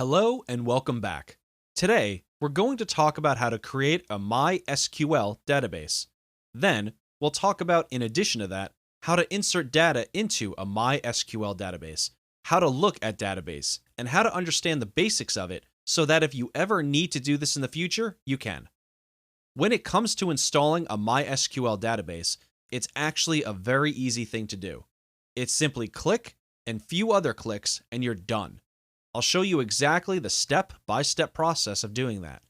Hello and welcome back. Today, we're going to talk about how to create a MySQL database. Then, we'll talk about, in addition to that, how to insert data into a MySQL database, how to look at database, and how to understand the basics of it so that if you ever need to do this in the future, you can. When it comes to installing a MySQL database, it's actually a very easy thing to do. It's simply click and few other clicks and you're done. I'll show you exactly the step-by-step process of doing that.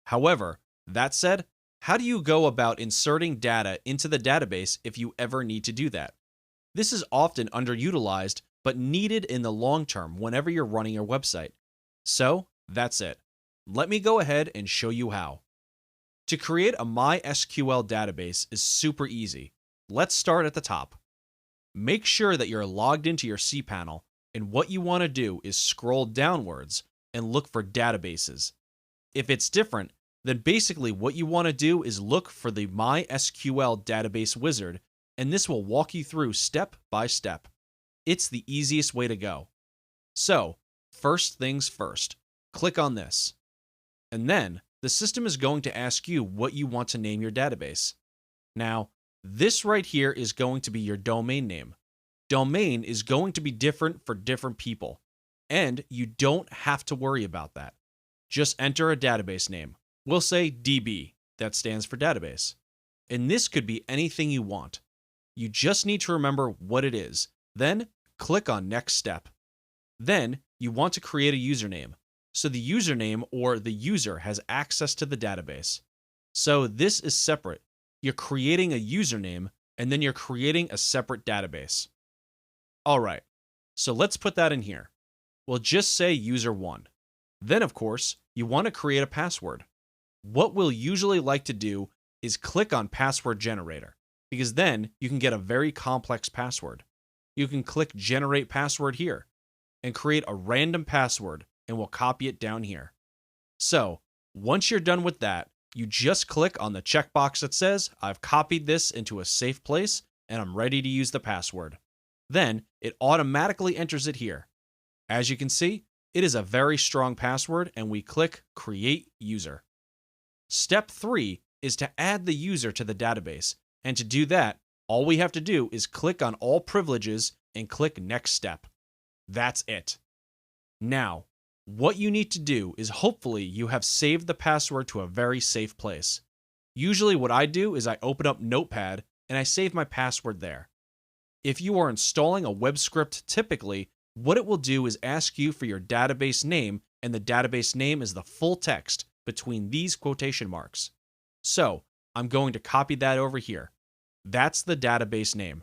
However, that said, how do you go about inserting data into the database if you ever need to do that? This is often underutilized, but needed in the long term whenever you're running your website. So, that's it. Let me go ahead and show you how. To create a MySQL database is super easy. Let's start at the top. Make sure that you're logged into your cPanel, and what you want to do is scroll downwards and look for databases. If it's different, then basically what you want to do is look for the MySQL database wizard, and this will walk you through step by step. It's the easiest way to go. So, first things first, click on this. And then, the system is going to ask you what you want to name your database. Now, this right here is going to be your domain name. Domain is going to be different for different people, and you don't have to worry about that. Just enter a database name. We'll say DB, that stands for database. And this could be anything you want. You just need to remember what it is. Then click on Next Step. Then you want to create a username. So the username or the user has access to the database. So this is separate. You're creating a username and then you're creating a separate database. All right, so let's put that in here. We'll just say user1. Then, of course, you want to create a password. What we'll usually like to do is click on password generator, because then you can get a very complex password. You can click generate password here and create a random password, and we'll copy it down here. So once you're done with that, you just click on the checkbox that says, I've copied this into a safe place and I'm ready to use the password. Then it automatically enters it here. As you can see, it is a very strong password and we click Create User. Step 3 is to add the user to the database, and to do that, all we have to do is click on All Privileges and click Next Step. That's it. Now, what you need to do is hopefully you have saved the password to a very safe place. Usually what I do is I open up Notepad and I save my password there. If you are installing a web script, typically, what it will do is ask you for your database name, and the database name is the full text between these quotation marks. So, I'm going to copy that over here. That's the database name.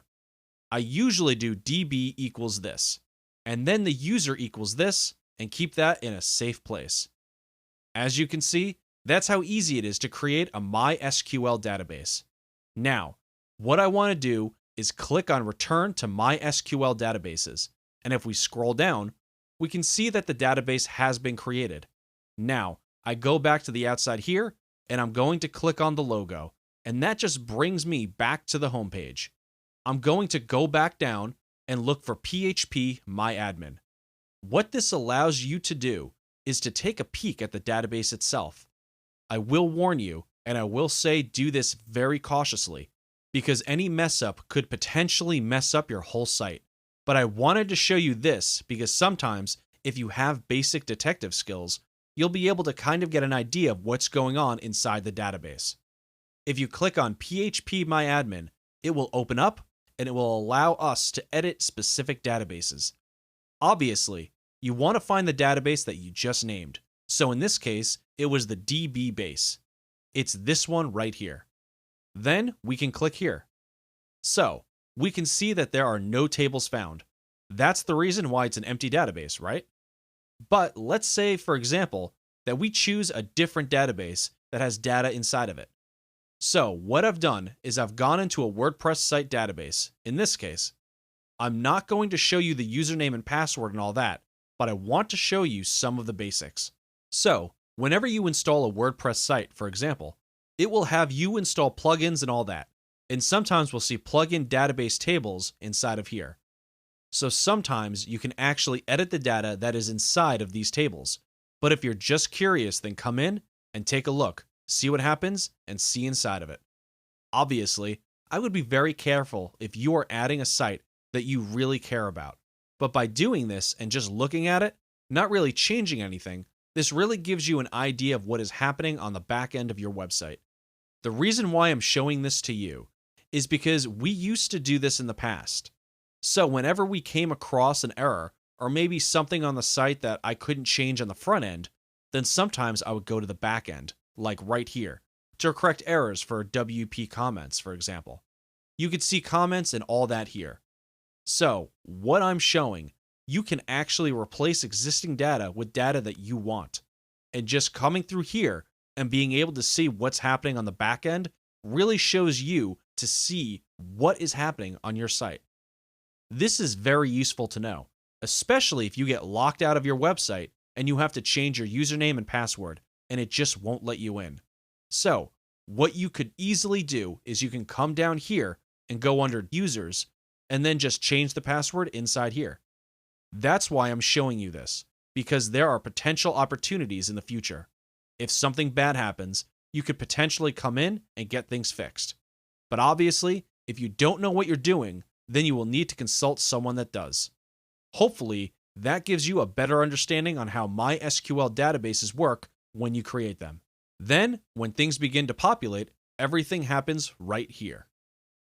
I usually do db equals this, and then the user equals this, and keep that in a safe place. As you can see, that's how easy it is to create a MySQL database. Now, what I want to do is click on Return to MySQL Databases, and if we scroll down, we can see that the database has been created. Now, I go back to the outside here, and I'm going to click on the logo, and that just brings me back to the home page. I'm going to go back down and look for PHP MyAdmin. What this allows you to do is to take a peek at the database itself. I will warn you, and I will say do this very cautiously, because any mess up could potentially mess up your whole site. But I wanted to show you this because sometimes, if you have basic detective skills, you'll be able to kind of get an idea of what's going on inside the database. If you click on PHP MyAdmin, it will open up and it will allow us to edit specific databases. Obviously, you want to find the database that you just named. So in this case, it was the DB base. It's this one right here. Then we can click here. So we can see that there are no tables found. That's the reason why it's an empty database, right? But let's say, for example, that we choose a different database that has data inside of it. So what I've done is I've gone into a WordPress site database. In this case, I'm not going to show you the username and password and all that, but I want to show you some of the basics. So whenever you install a WordPress site, for example, it will have you install plugins and all that. And sometimes we'll see plugin database tables inside of here. So sometimes you can actually edit the data that is inside of these tables. But if you're just curious, then come in and take a look, see what happens, and see inside of it. Obviously, I would be very careful if you are adding a site that you really care about. But by doing this and just looking at it, not really changing anything, this really gives you an idea of what is happening on the back end of your website. The reason why I'm showing this to you is because we used to do this in the past. So whenever we came across an error, or maybe something on the site that I couldn't change on the front end, then sometimes I would go to the back end, like right here, to correct errors for WP comments, for example. You could see comments and all that here. So what I'm showing, you can actually replace existing data with data that you want. And just coming through here and being able to see what's happening on the back end really shows you to see what is happening on your site. This is very useful to know, especially if you get locked out of your website and you have to change your username and password and it just won't let you in. So what you could easily do is you can come down here and go under users and then just change the password inside here. That's why I'm showing you this, because there are potential opportunities in the future. If something bad happens, you could potentially come in and get things fixed. But obviously, if you don't know what you're doing, then you will need to consult someone that does. Hopefully, that gives you a better understanding on how MySQL databases work when you create them. Then, when things begin to populate, everything happens right here.